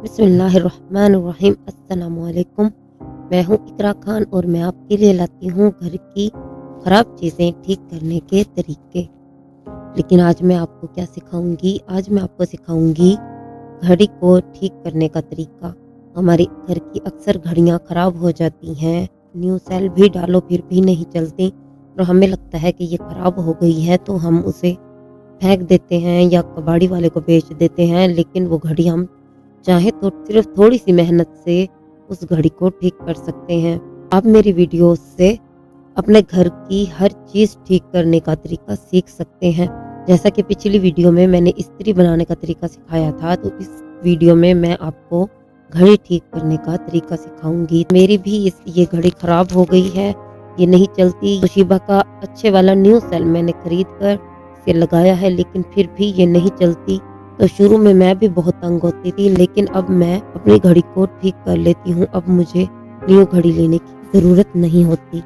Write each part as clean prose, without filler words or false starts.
बिस्मिल्लाहिर्रहमानिर्रहीम। अस्सलामुअलैकुम। मैं हूँ इकरा खान और मैं आपके लिए लाती हूँ घर की ख़राब चीज़ें ठीक करने के तरीके। लेकिन आज मैं आपको क्या सिखाऊंगी? आज मैं आपको सिखाऊंगी घड़ी को ठीक करने का तरीका। हमारे घर की अक्सर घड़ियाँ ख़राब हो जाती हैं, न्यू सेल भी डालो फिर भी नहीं चलती और हमें लगता है कि ये ख़राब हो गई है तो हम उसे फेंक देते हैं या कबाड़ी वाले को बेच देते हैं। लेकिन वो घड़ी हम चाहे तो सिर्फ थोड़ी सी मेहनत से उस घड़ी को ठीक कर सकते हैं। आप मेरी वीडियो से अपने घर की हर चीज़ ठीक करने का तरीका सीख सकते हैं। जैसा कि पिछली वीडियो में मैंने इस्त्री बनाने का तरीका सिखाया था, तो इस वीडियो में मैं आपको घड़ी ठीक करने का तरीका सिखाऊंगी। मेरी भी ये घड़ी खराब हो गई है, ये नहीं चलती। तोशिबा का अच्छे वाला न्यू सेल मैंने खरीद कर इसे लगाया है, लेकिन फिर भी ये नहीं चलती। तो शुरू में मैं भी बहुत तंग होती थी, लेकिन अब मैं अपनी घड़ी को ठीक कर लेती हूँ। अब मुझे न्यू घड़ी लेने की ज़रूरत नहीं होती।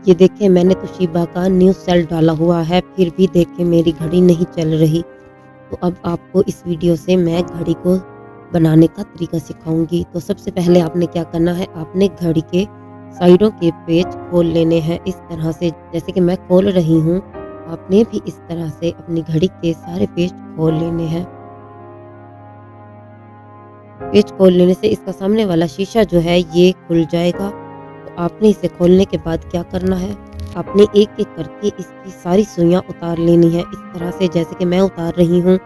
ये देखें, मैंने तोशिबा का न्यू सेल डाला हुआ है, फिर भी देखें मेरी घड़ी नहीं चल रही। तो अब आपको इस वीडियो से मैं घड़ी को बनाने का तरीका सिखाऊंगी। तो सबसे पहले आपने क्या करना है, आपने घड़ी के साइडों के पेच खोल लेने हैं इस तरह से, जैसे कि मैं खोल रही हूँ। आपने भी इस तरह से अपनी घड़ी के सारे पेच खोल लेने हैं। पेच खोल लेने से इसका सामने वाला शीशा जो है ये खुल जाएगा। तो आपने इसे खोलने के बाद क्या करना है, आपने एक एक करके इसकी सारी सुइयां उतार लेनी है इस तरह से, जैसे कि मैं उतार रही हूँ।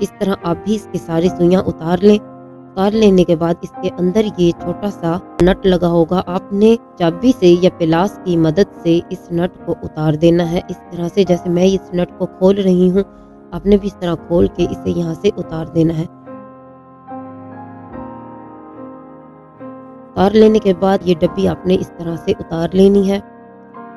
इस तरह आप भी इसकी सारी सुइयां उतार लें। उतार लेने के बाद इसके अंदर ये छोटा सा नट लगा होगा, आपने चाबी से या पिलास की मदद से इस नट को उतार देना है इस तरह से, जैसे मैं इस नट को खोल रही हूँ। आपने भी इस तरह खोल के इसे यहाँ से उतार देना है। उतार लेने के बाद ये डब्बी आपने इस तरह से उतार लेनी है,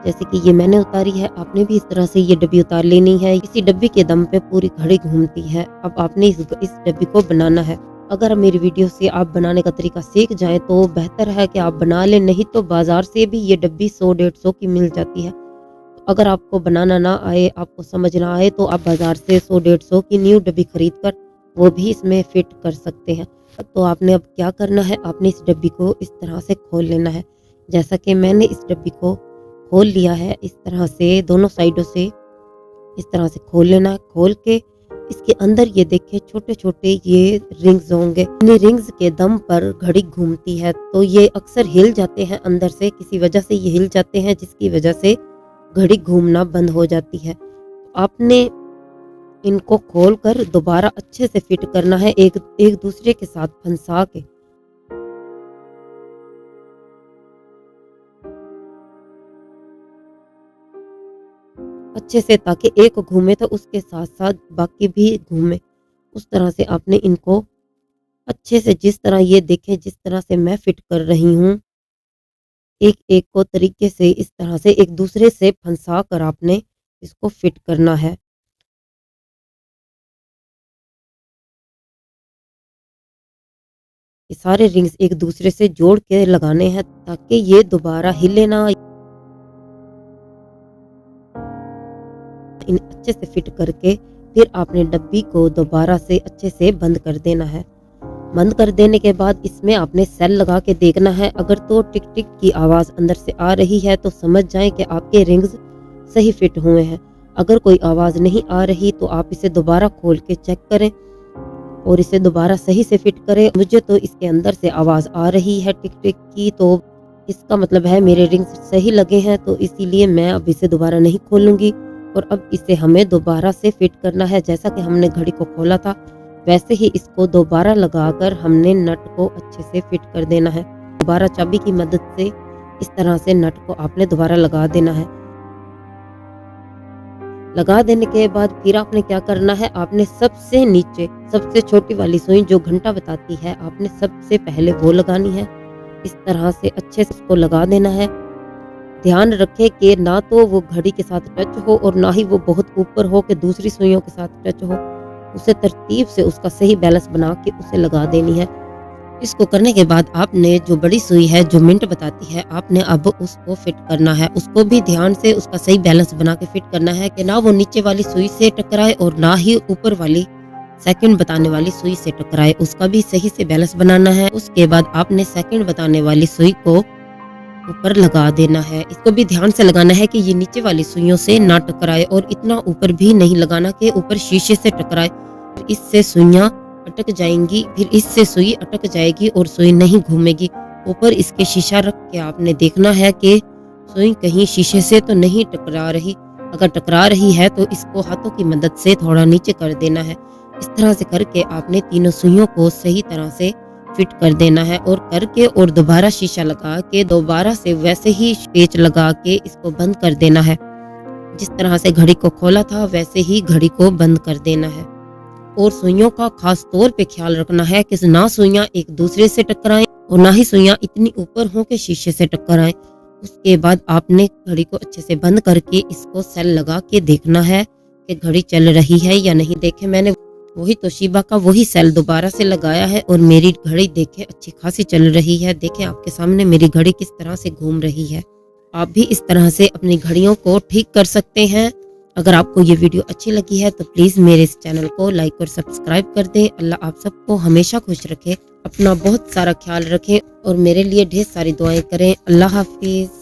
जैसे कि ये मैंने उतारी है। आपने भी इस तरह से ये डब्बी उतार लेनी है। इसी डब्बी के दम पे पूरी घड़ी घूमती है। अब आपने इस डब्बी को बनाना है। अगर मेरी वीडियो से आप बनाने का तरीका सीख जाएं तो बेहतर है कि आप बना लें, नहीं तो बाजार से भी ये डब्बी 100-150 की मिल जाती है। तो अगर आपको बनाना ना आए, आपको समझ ना आए, तो आप बाजार से 100-150 की न्यू डब्बी खरीद कर वो भी इसमें फिट कर सकते हैं। तो आपने अब क्या करना है, आपने इस डब्बी को इस तरह से खोल लेना है, जैसा कि मैंने इस डब्बी को खोल लिया है। इस तरह से दोनों साइडों से इस तरह से खोल लेना है। खोल के इसके अंदर ये देखें छोटे छोटे ये रिंग्स होंगे। इन रिंग्स के दम पर घड़ी घूमती है, तो ये अक्सर हिल जाते हैं अंदर से, किसी वजह से ये हिल जाते हैं जिसकी वजह से घड़ी घूमना बंद हो जाती है। आपने इनको खोलकर दोबारा अच्छे से फिट करना है, एक दूसरे के साथ फंसा के। अच्छे से, ताकि एक घूमे तो उसके साथ साथ बाकी भी घूमे। उस तरह से आपने इनको अच्छे से, जिस तरह ये देखें जिस तरह से मैं फिट कर रही हूँ, एक एक को तरीके से इस तरह से एक दूसरे से फंसा कर आपने इसको फिट करना है। ये सारे रिंग्स एक दूसरे से जोड़ के लगाने हैं ताकि ये दोबारा हिले ना। इन अच्छे से फिट करके फिर आपने डब्बी को दोबारा से अच्छे से बंद कर देना है। बंद कर देने के बाद इसमें आपने सेल लगा के देखना है। अगर तो टिक टिक की आवाज़ अंदर से आ रही है तो समझ जाएं कि आपके रिंग्स सही फिट हुए हैं। अगर कोई आवाज़ नहीं आ रही तो आप इसे दोबारा खोल के चेक करें और इसे दोबारा सही से फिट करें। मुझे तो इसके अंदर से आवाज़ आ रही है टिक टिक की, तो इसका मतलब है मेरे रिंग्स सही लगे हैं, तो इसीलिए मैं अब इसे दोबारा नहीं खोलूंगी। और अब इसे हमें दोबारा से फिट करना है, जैसा कि हमने घड़ी को खोला था वैसे ही इसको दोबारा लगाकर हमने नट को अच्छे से फिट कर देना है। दोबारा चाबी की मदद से इस तरह से नट को आपने दोबारा लगा देना है। लगा देने के बाद फिर आपने क्या करना है, आपने सबसे नीचे सबसे छोटी वाली सुई जो घंटा बताती है, आपने सबसे पहले वो लगानी है। इस तरह से अच्छे से उसको लगा देना है। ध्यान रखें कि ना तो वो घड़ी के साथ टच हो और ना ही वो बहुत ऊपर हो कि दूसरी सुइयों के साथ टच हो। उसे तरतीब से उसका सही बैलेंस बना के उसे लगा देनी है। इसको करने के बाद आपने जो बड़ी सुई है जो मिनट बताती है, आपने अब उसको फिट करना है। उसको भी ध्यान से उसका सही बैलेंस बना के फिट करना है कि ना वो नीचे वाली सुई से टकराए और ना ही ऊपर वाली सेकंड बताने वाली सुई से टकराए उसका भी सही से बैलेंस बनाना है। उसके बाद आपने सेकंड बताने वाली सुई को ऊपर लगा देना है। इसको भी ध्यान से लगाना है कि ये नीचे वाली सुइयों से ना टकराए और इतना ऊपर भी नहीं लगाना कि ऊपर शीशे से टकराए। इससे सुइयां अटक जाएंगी, फिर इससे सुई अटक जाएगी और सुई नहीं घूमेगी। ऊपर इसके शीशा रख के आपने देखना है कि सुई कहीं शीशे से तो नहीं टकरा रही। अगर टकरा रही है तो इसको हाथों की मदद से थोड़ा नीचे कर देना है। इस तरह से करके आपने तीनों सुइयों को सही तरह से फिट कर देना है और करके और दोबारा शीशा लगा के दोबारा से वैसे ही पेच लगा के इसको बंद कर देना है। जिस तरह से घड़ी को खोला था वैसे ही घड़ी को बंद कर देना है। और सुइयों का खास तौर पे ख्याल रखना है कि ना सुइयां एक दूसरे से टकराएं और ना ही सुइयां इतनी ऊपर हों कि शीशे से टकराएं। उसके बाद आपने घड़ी को अच्छे से बंद करके इसको सेल लगा के देखना है कि घड़ी चल रही है या नहीं। देखे मैंने वही तोशिबा का वही सेल दोबारा से लगाया है और मेरी घड़ी देखे अच्छी खासी चल रही है। देखें आपके सामने मेरी घड़ी किस तरह से घूम रही है। आप भी इस तरह से अपनी घड़ियों को ठीक कर सकते हैं। अगर आपको ये वीडियो अच्छी लगी है तो प्लीज़ मेरे इस चैनल को लाइक और सब्सक्राइब कर दें। अल्लाह आप सबको हमेशा खुश रखे, अपना बहुत सारा ख्याल रखें और मेरे लिए ढेर सारी दुआएं करें। अल्लाह हाफिज़।